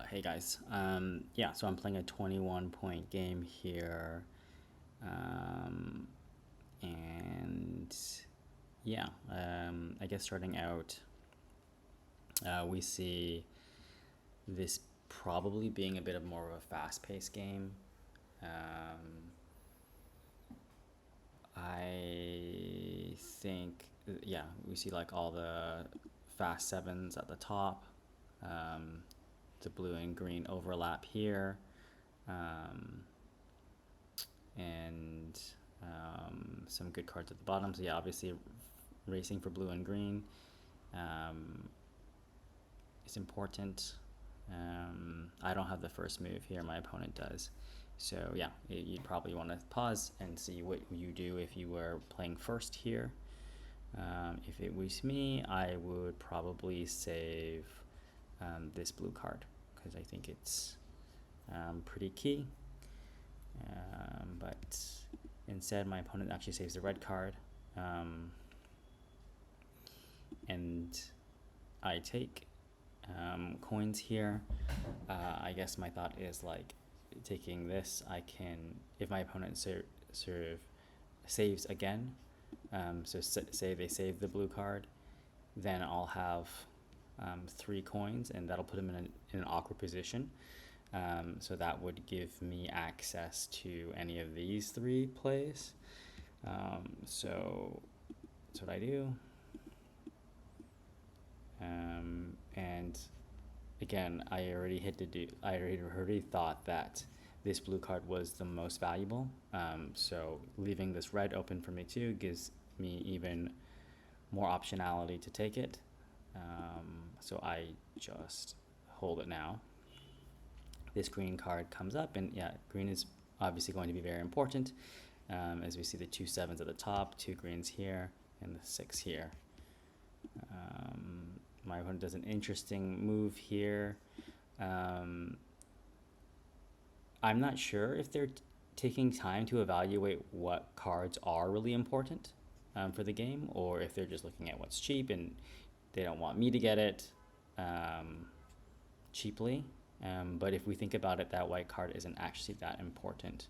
Hey guys. Yeah, so I'm playing a 21 point game here. Um, and yeah, I guess starting out, we see this probably being a bit of more of a fast paced game. Um, I think, yeah, we see like all the fast sevens at the top. Um, the blue and green overlap here. Um, and some good cards at the bottom. So yeah, obviously racing for blue and green um, is important. I don't have the first move here, my opponent does. So yeah, you'd probably want to pause and see what you do if you were playing first here. If it was me, I would probably save this blue card because I think it's pretty key. But instead, my opponent actually saves the red card, and I take coins here. I guess my thought is like taking this. I can, if my opponent sort of saves again, so say they save the blue card, then I'll have 3 coins, and that'll put him in an awkward position. So that would give me access to any of these 3 plays. So that's what I do. And again, I already thought that this blue card was the most valuable. So leaving this red open for me too gives me even more optionality to take it. So I just hold it now. This green card comes up, and yeah, green is obviously going to be very important, as we see the 2 sevens at the top, 2 greens here, and the 6 here. My opponent does an interesting move here. I'm not sure if they're taking time to evaluate what cards are really important for the game, or if they're just looking at what's cheap and they don't want me to get it cheaply. But if we think about it, that white card isn't actually that important.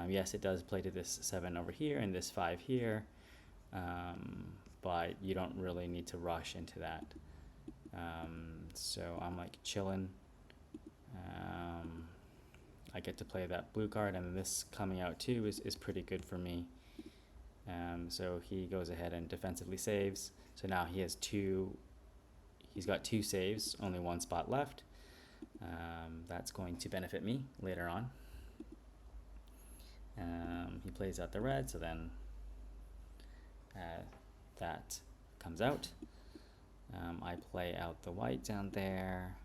Yes, it does play to this 7 over here and this 5 here, but you don't really need to rush into that. So I'm like chilling. I get to play that blue card, and this coming out too is pretty good for me. So he goes ahead and defensively saves. So now he's got 2 saves, only 1 spot left. That's going to benefit me later on. He plays out the red, so then that comes out. I play out the white down there.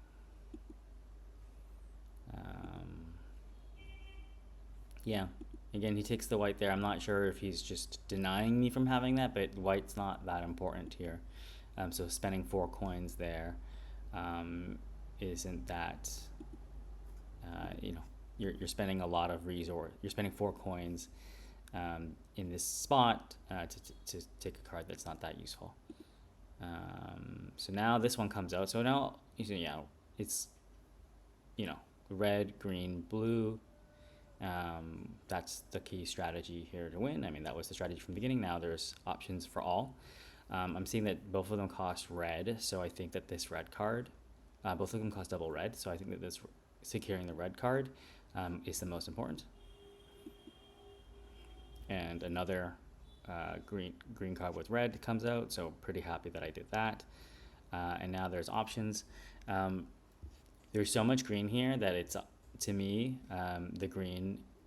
Yeah, again, he takes the white there. I'm not sure if he's just denying me from having that, but white's not that important here. So spending 4 coins there isn't that, you're spending a lot of resource. You're spending 4 coins in this spot to take a card that's not that useful. So now this one comes out. So now, yeah, it's, red, green, blue. That's the key strategy here to win. I mean, that was the strategy from the beginning. Now there's options for all. I'm seeing that both of them cost red, so I think that this red card, both of them cost double red, so I think that this securing the red card is the most important. And another green card with red comes out, so pretty happy that I did that. And now there's options. There's so much green here that it's, to me,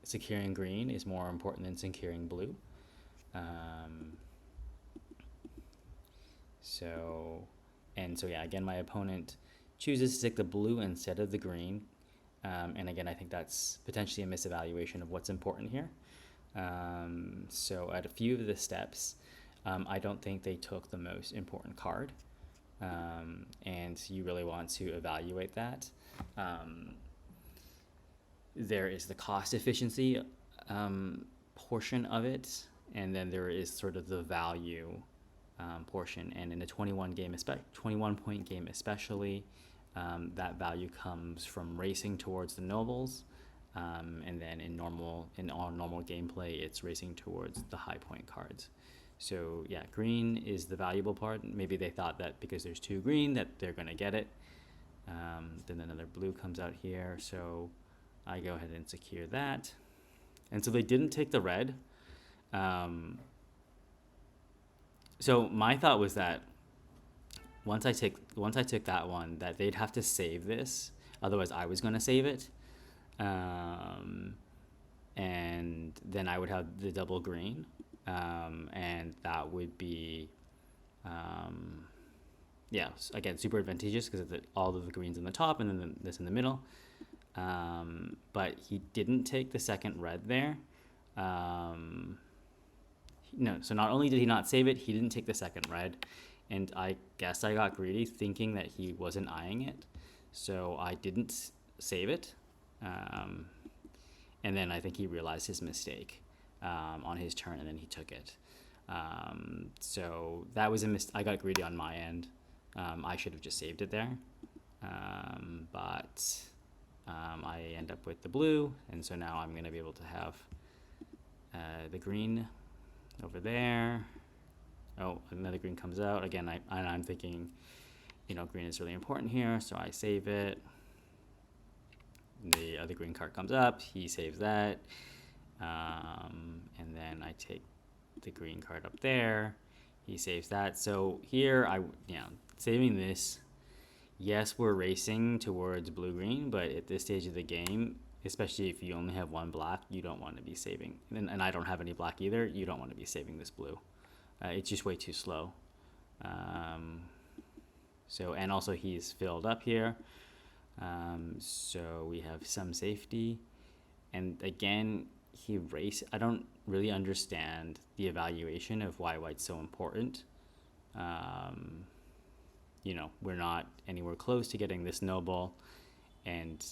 securing green is more important than securing blue. So yeah, again, my opponent chooses to take the blue instead of the green. And again, I think that's potentially a misevaluation of what's important here. So at a few of the steps, I don't think they took the most important card. And you really want to evaluate that. There is the cost efficiency portion of it, and then there is sort of the value portion. And in a 21 point game especially, that value comes from racing towards the nobles. And then in our normal gameplay, it's racing towards the high point cards. So yeah, green is the valuable part. Maybe they thought that because there's 2 green that they're going to get it. Then another blue comes out here, so I go ahead and secure that. And so they didn't take the red. So my thought was that once I took that one, that they'd have to save this, otherwise I was going to save it. And then I would have the double green, and that would be, again, super advantageous because of all of the greens in the top and then this in the middle. But he didn't take the second red there. No, so not only did he not save it, he didn't take the second red, and I guess I got greedy thinking that he wasn't eyeing it, so I didn't save it. And then I think he realized his mistake on his turn, and then he took it. So that was I got greedy on my end. I should have just saved it there. But I end up with the blue, and so now I'm going to be able to have the green over there. Oh, another green comes out. Again, I'm thinking, green is really important here, so I save it. The other green card comes up, he saves that, and then I take the green card up there, he saves that. So here, saving this, yes, we're racing towards blue-green, but at this stage of the game, especially if you only have 1 black, you don't want to be saving, and I don't have any black either, you don't want to be saving this blue. It's just way too slow. And also he's filled up here. So we have some safety, and again, I don't really understand the evaluation of why white's so important. We're not anywhere close to getting this noble, and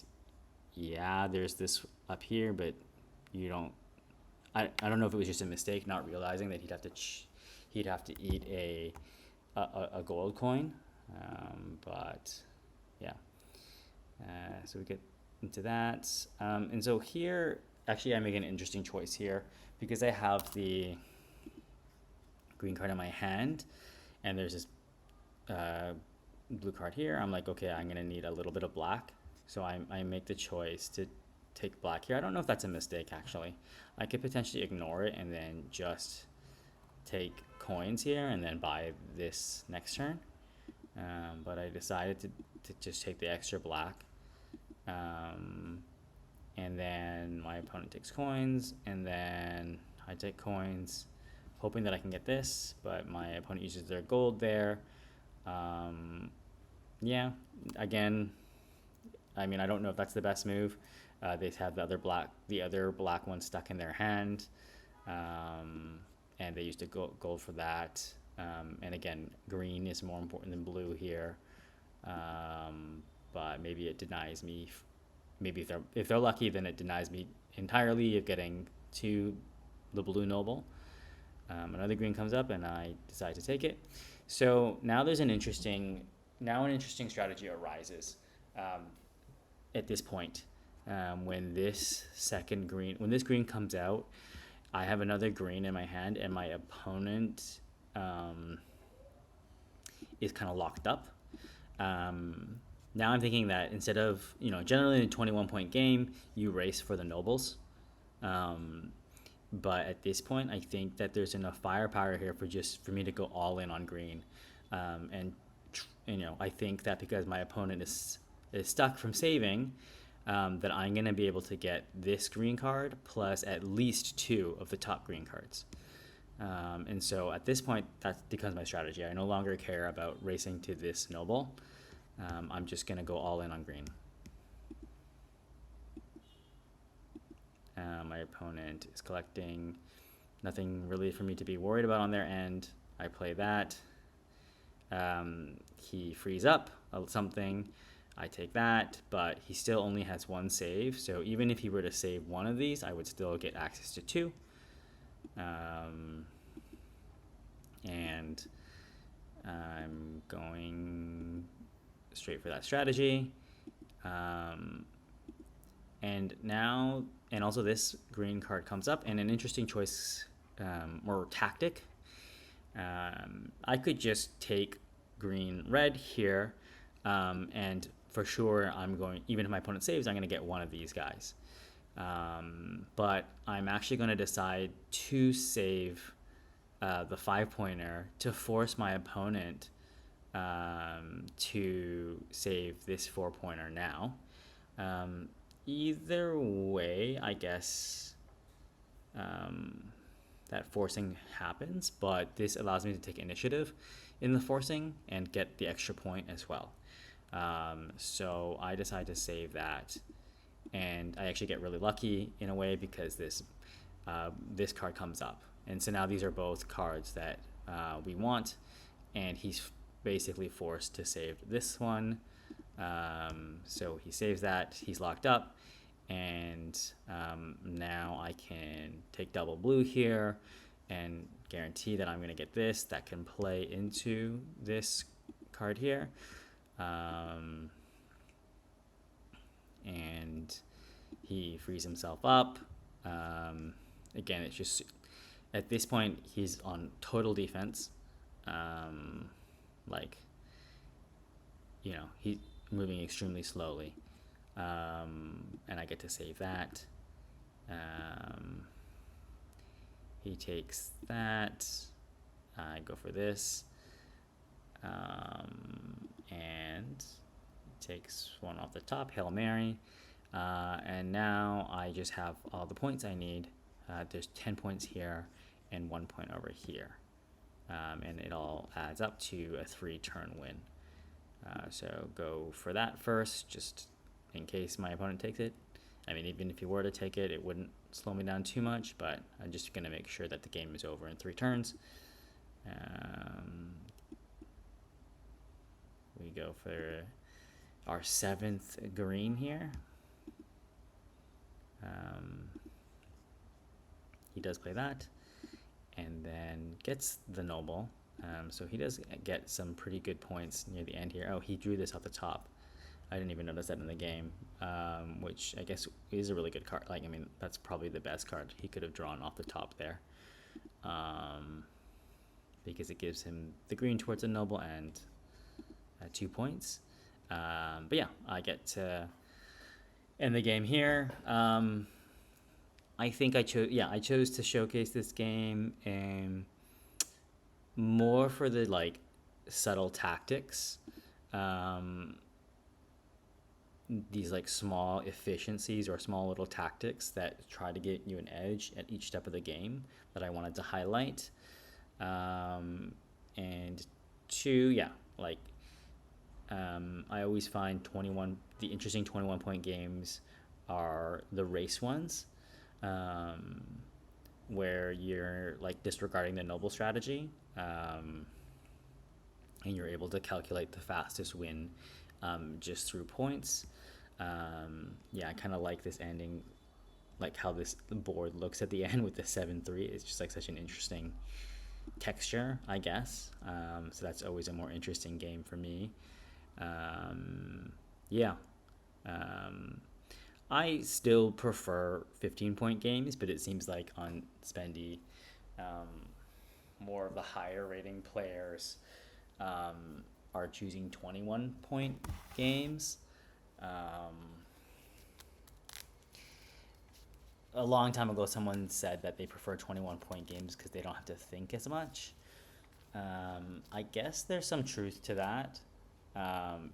there's this up here, but I don't know if it was just a mistake not realizing that he'd have to eat a gold coin, but yeah. So we get into that. And so here, actually, I make an interesting choice here because I have the green card in my hand, and there's this blue card here. I'm like, okay, I'm going to need a little bit of black. So I make the choice to take black here. I don't know if that's a mistake, actually. I could potentially ignore it and then just take coins here and then buy this next turn. But I decided to just take the extra black. And then my opponent takes coins, and then I take coins, hoping that I can get this, but my opponent uses their gold there. Again, I don't know if that's the best move. They have the other black one stuck in their hand, and they used a gold for that. And again, green is more important than blue here. But maybe it denies me. Maybe if they're lucky, then it denies me entirely of getting to the blue noble. Another green comes up, and I decide to take it. So now an interesting strategy arises at this point. When this green comes out, I have another green in my hand, and my opponent is kind of locked up. Now I'm thinking that instead of, generally in a 21-point game, you race for the nobles. But at this point, I think that there's enough firepower here for me to go all in on green. I think that because my opponent is stuck from saving, that I'm going to be able to get this green card plus at least 2 of the top green cards. And so at this point, that becomes my strategy. I no longer care about racing to this noble. I'm just going to go all in on green. My opponent is collecting. Nothing really for me to be worried about on their end. I play that. He frees up something. I take that, but he still only has 1 save. So even if he were to save 1 of these, I would still get access to 2. And I'm going straight for that strategy. And now, and also this green card comes up, and an interesting choice or tactic. I could just take green, red here, and for sure I'm going, even if my opponent saves, I'm going to get one of these guys. But I'm actually going to decide to save the 5-pointer to force my opponent to save this 4-pointer now. Either way, I guess that forcing happens, but this allows me to take initiative in the forcing and get the extra point as well. So I decide to save that, and I actually get really lucky in a way because this card comes up. And so now these are both cards that we want, and he's basically forced to save this one. So he saves that, he's locked up, and now I can take double blue here and guarantee that I'm going to get this that can play into this card here. And he frees himself up. Again, it's just, at this point, he's on total defense. He's moving extremely slowly. And I get to save that. He takes that. I go for this. And takes one off the top, Hail Mary. And now I just have all the points I need. There's 10 points here and 1 point over here. And it all adds up to a 3-turn win. So go for that first, just in case my opponent takes it. I mean, even if he were to take it, it wouldn't slow me down too much, but I'm just going to make sure that the game is over in 3 turns. We go for our 7th green here. He does play that, and then gets the noble. So he does get some pretty good points near the end here. Oh, he drew this off the top. I didn't even notice that in the game, which I guess is a really good card. Like, I mean, that's probably the best card he could have drawn off the top there, because it gives him the green towards a noble and 2 points. But yeah, I get to end the game here. I think I chose to showcase this game and more for the like subtle tactics, these like small efficiencies or small little tactics that try to get you an edge at each step of the game that I wanted to highlight. And 2, I always find the interesting 21-point games are the race ones, where you're like disregarding the noble strategy, and you're able to calculate the fastest win just through points. I kind of like this ending, like how this board looks at the end with the 7-3. It's just like such an interesting texture, I guess. So that's always a more interesting game for me. I still prefer 15-point games, but it seems like on Spendy, more of the higher rating players are choosing 21-point games. A long time ago, someone said that they prefer 21-point games because they don't have to think as much. I guess there's some truth to that.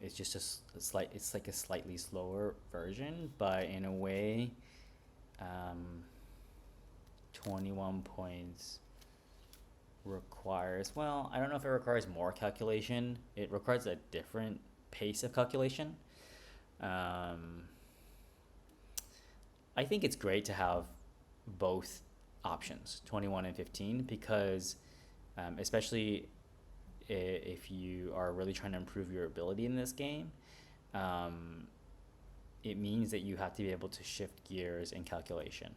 It's just it's like a slightly slower version, but in a way, 21 points requires, well, I don't know if it requires more calculation. It requires a different pace of calculation. I think it's great to have both options, 21 and 15, because especially if you are really trying to improve your ability in this game, it means that you have to be able to shift gears in calculation.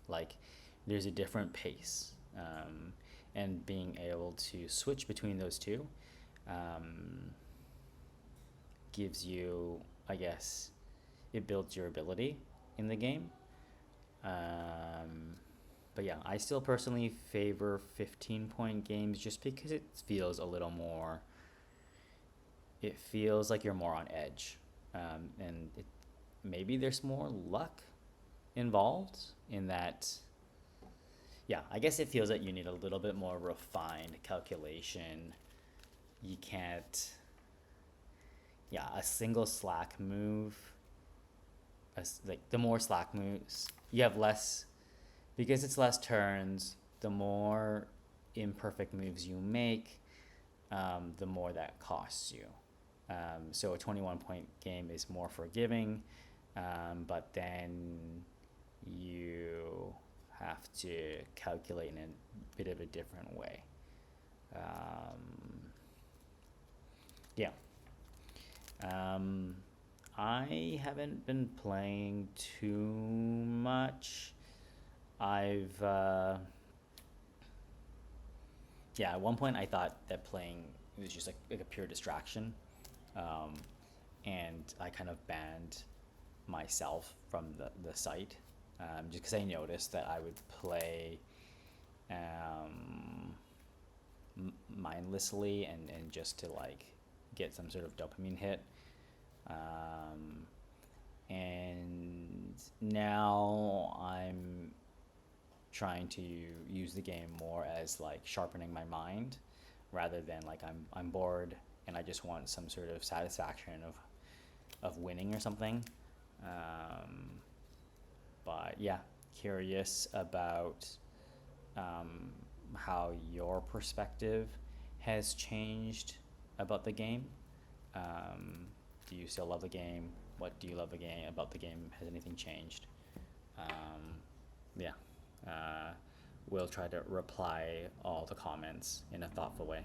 Like, there's a different pace, and being able to switch between those two um, gives you, I guess, it builds your ability in the game. Um, but yeah, I still personally favor 15-point games just because it feels a little more, it feels like you're more on edge. And maybe there's more luck involved in that. Yeah, I guess it feels that you need a little bit more refined calculation. You can't, yeah, a single slack move, like the more slack moves, you have less, because it's less turns, the more imperfect moves you make, the more that costs you. So a 21-point game is more forgiving, but then you have to calculate in a bit of a different way. Yeah. I haven't been playing too much. I've yeah, at one point I thought that playing was just like a pure distraction, um, and I kind of banned myself from the site, just because I noticed that I would play um, mindlessly and just to like get some sort of dopamine hit. Um, and now I'm trying to use the game more as like sharpening my mind rather than like I'm bored and I just want some sort of satisfaction of winning or something. Um, but yeah, curious about how your perspective has changed about the game. Do you still love the game? What do you love the game about the game? Has anything changed? Yeah. Uh, we'll try to reply all the comments in a thoughtful way.